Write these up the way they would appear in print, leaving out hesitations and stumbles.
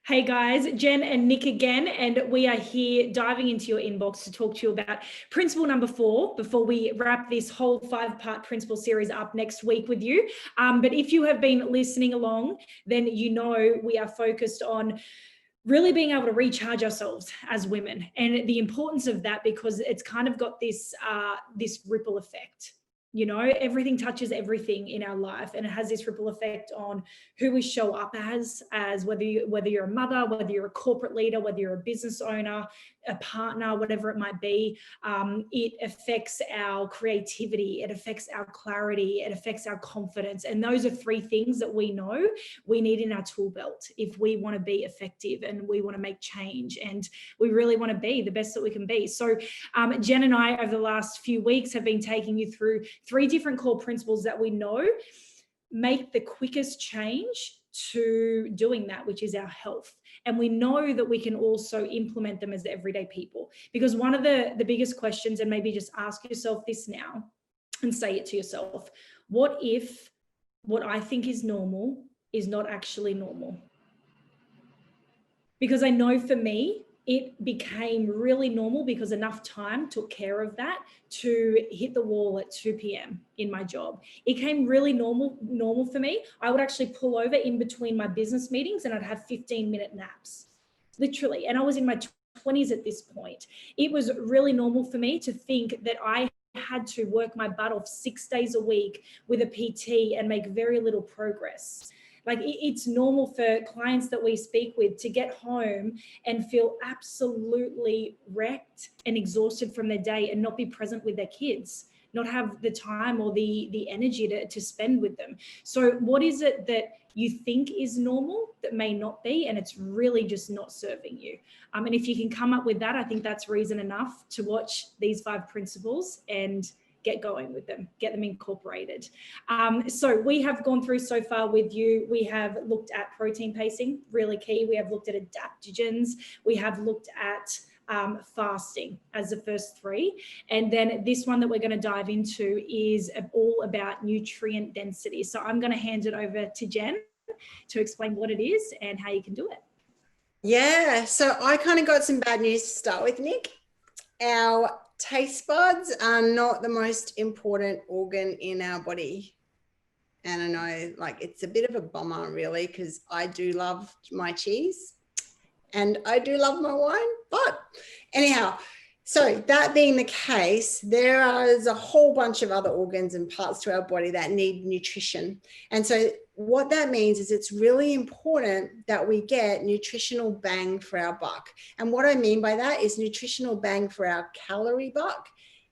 Hey guys, Jen and Nick again, and we are here diving into your inbox to talk to you about principle number 4 before we wrap this whole 5-part principle series up next week with you. But if you have been listening along, then you know we are focused on really being able to recharge ourselves as women and the importance of that, because it's kind of got this ripple effect. You know, everything touches everything in our life, and it has this ripple effect on who we show up as whether you're a mother, whether you're a corporate leader, whether you're a business owner, a partner, whatever it might be. It affects our creativity, it affects our clarity, it affects our confidence, and those are 3 things that we know we need in our tool belt if we want to be effective and we want to make change and we really want to be the best that we can be. So Jen and I over the last few weeks have been taking you through 3 different core principles that we know make the quickest change to doing that, which is our health. And we know that we can also implement them as everyday people, because one of the biggest questions, and maybe just ask yourself this now and say it to yourself: what if what I think is normal is not actually normal? Because I know for me, it became really normal because enough time took care of that to hit the wall at 2 p.m. in my job. It came really normal for me. I would actually pull over in between my business meetings and I'd have 15-minute naps, literally. And I was in my 20s at this point. It was really normal for me to think that I had to work my butt off 6 days a week with a PT and make very little progress. Like, it's normal for clients that we speak with to get home and feel absolutely wrecked and exhausted from their day and not be present with their kids, not have the time or the energy to spend with them. So what is it that you think is normal that may not be, and it's really just not serving you? And if you can come up with that, I think that's reason enough to watch these 5 principles and get going with them, get them incorporated. So we have gone through so far with you. We have looked at protein pacing, really key. We have looked at adaptogens. We have looked at fasting as the first 3. And then this one that we're going to dive into is all about nutrient density. So I'm going to hand it over to Jen to explain what it is and how you can do it. Yeah, so I kind of got some bad news to start with, Nick. Our taste buds are not the most important organ in our body. And I know, like, it's a bit of a bummer, really, because I do love my cheese and I do love my wine. But anyhow, so that being the case, there is a whole bunch of other organs and parts to our body that need nutrition. And so what that means is it's really important that we get nutritional bang for our buck. And what I mean by that is nutritional bang for our calorie buck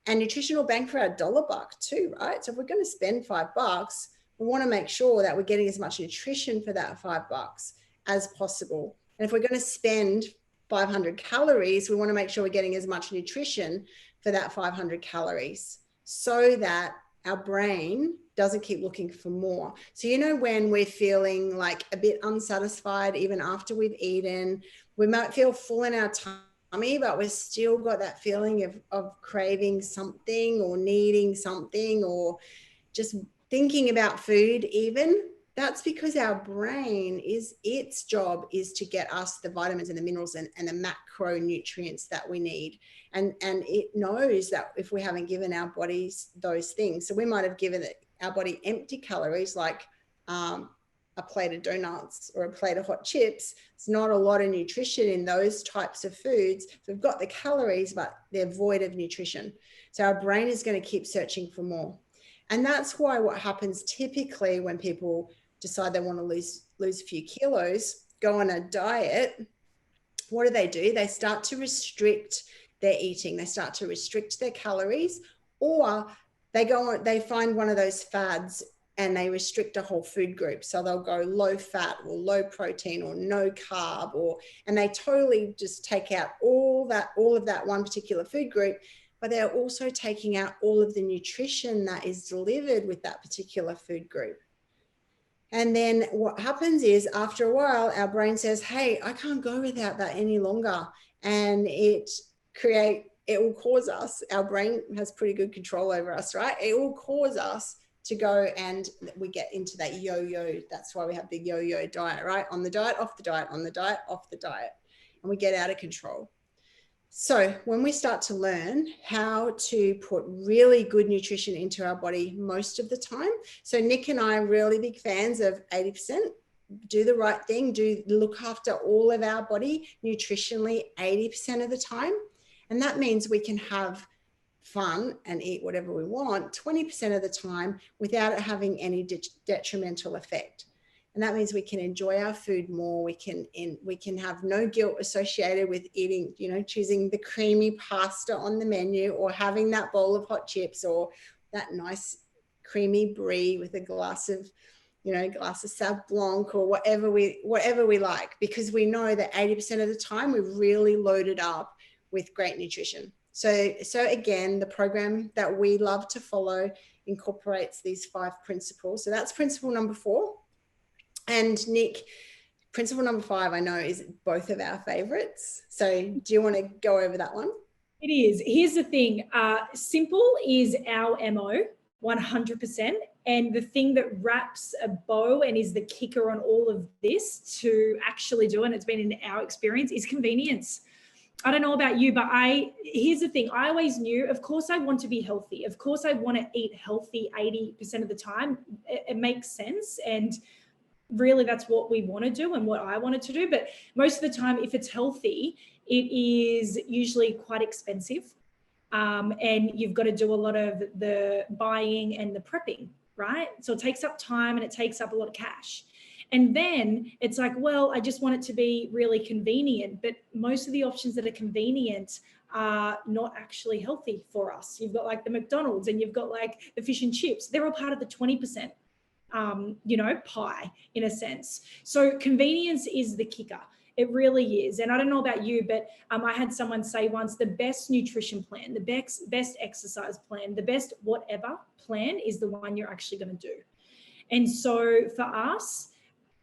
and nutritional bang for our dollar buck too, right? So if we're going to spend $5, we want to make sure that we're getting as much nutrition for that $5 as possible. And if we're going to spend 500 calories, we want to make sure we're getting as much nutrition for that 500 calories so that our brain doesn't keep looking for more. So, you know, when we're feeling like a bit unsatisfied, even after we've eaten, we might feel full in our tummy, but we've still got that feeling of craving something or needing something or just thinking about food even. That's because our brain its job is to get us the vitamins and the minerals and the macronutrients that we need. And it knows that if we haven't given our bodies those things, so we might have given our body empty calories like a plate of donuts or a plate of hot chips. It's not a lot of nutrition in those types of foods. So we've got the calories, but they're void of nutrition. So our brain is going to keep searching for more. And that's why what happens typically when people decide they want to lose a few kilos, go on a diet, what do? They start to restrict their eating. They start to restrict their calories, or they find one of those fads and they restrict a whole food group. So they'll go low fat or low protein or no carb, and they totally just take out all of that one particular food group, but they're also taking out all of the nutrition that is delivered with that particular food group. And then what happens is after a while, our brain says, hey, I can't go without that any longer. And it will cause us, our brain has pretty good control over us, right? It will cause us to go, and we get into that yo-yo. That's why we have the yo-yo diet, right? On the diet, off the diet, on the diet, off the diet, and we get out of control. So when we start to learn how to put really good nutrition into our body most of the time, so Nick and I are really big fans of 80%, do the right thing, look after all of our body nutritionally 80% of the time. And that means we can have fun and eat whatever we want 20% of the time without it having any detrimental effect. And that means we can enjoy our food more. We can have no guilt associated with eating, choosing the creamy pasta on the menu, or having that bowl of hot chips, or that nice creamy brie with a glass of Sauv Blanc, or whatever we like, because we know that 80% of the time we've really loaded up with great nutrition. So again, the program that we love to follow incorporates these 5 principles. So that's principle number 4. And Nick, principle number 5, I know, is both of our favorites. So do you want to go over that one? It is. Here's the thing. Simple is our MO, 100%. And the thing that wraps a bow and is the kicker on all of this to actually do, and it's been in our experience, is convenience. I don't know about you, but here's the thing. I always knew, of course, I want to be healthy. Of course, I want to eat healthy 80% of the time. It makes sense. And really, that's what we want to do and what I wanted to do. But most of the time, if it's healthy, it is usually quite expensive. And you've got to do a lot of the buying and the prepping, right? So it takes up time and it takes up a lot of cash. And then it's like, well, I just want it to be really convenient. But most of the options that are convenient are not actually healthy for us. You've got like the McDonald's, and you've got like the fish and chips. They're all part of the 20%. Pie in a sense. So convenience is the kicker. It really is. And I don't know about you, but I had someone say once, the best nutrition plan, the best exercise plan, the best whatever plan is the one you're actually going to do. And so for us,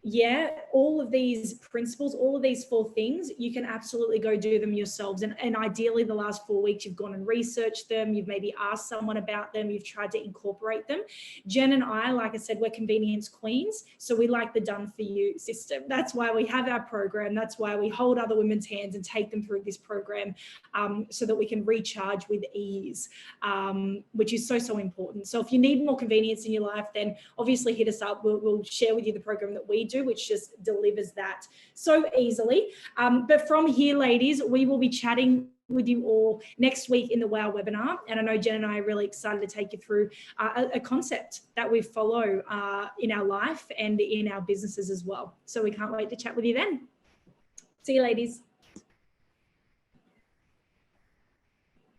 yeah, all of these principles, all of these 4 things, you can absolutely go do them yourselves. And ideally, the last 4 weeks, you've gone and researched them. You've maybe asked someone about them. You've tried to incorporate them. Jen and I, like I said, we're convenience queens. So we like the done for you system. That's why we have our program. That's why we hold other women's hands and take them through this program, so that we can recharge with ease, which is so, so important. So if you need more convenience in your life, then obviously hit us up. We'll share with you the program that we do, which just delivers that so easily. But from here, ladies, we will be chatting with you all next week in the WOW webinar. And I know Jen and I are really excited to take you through a concept that we follow in our life and in our businesses as well. So we can't wait to chat with you then. See you, ladies.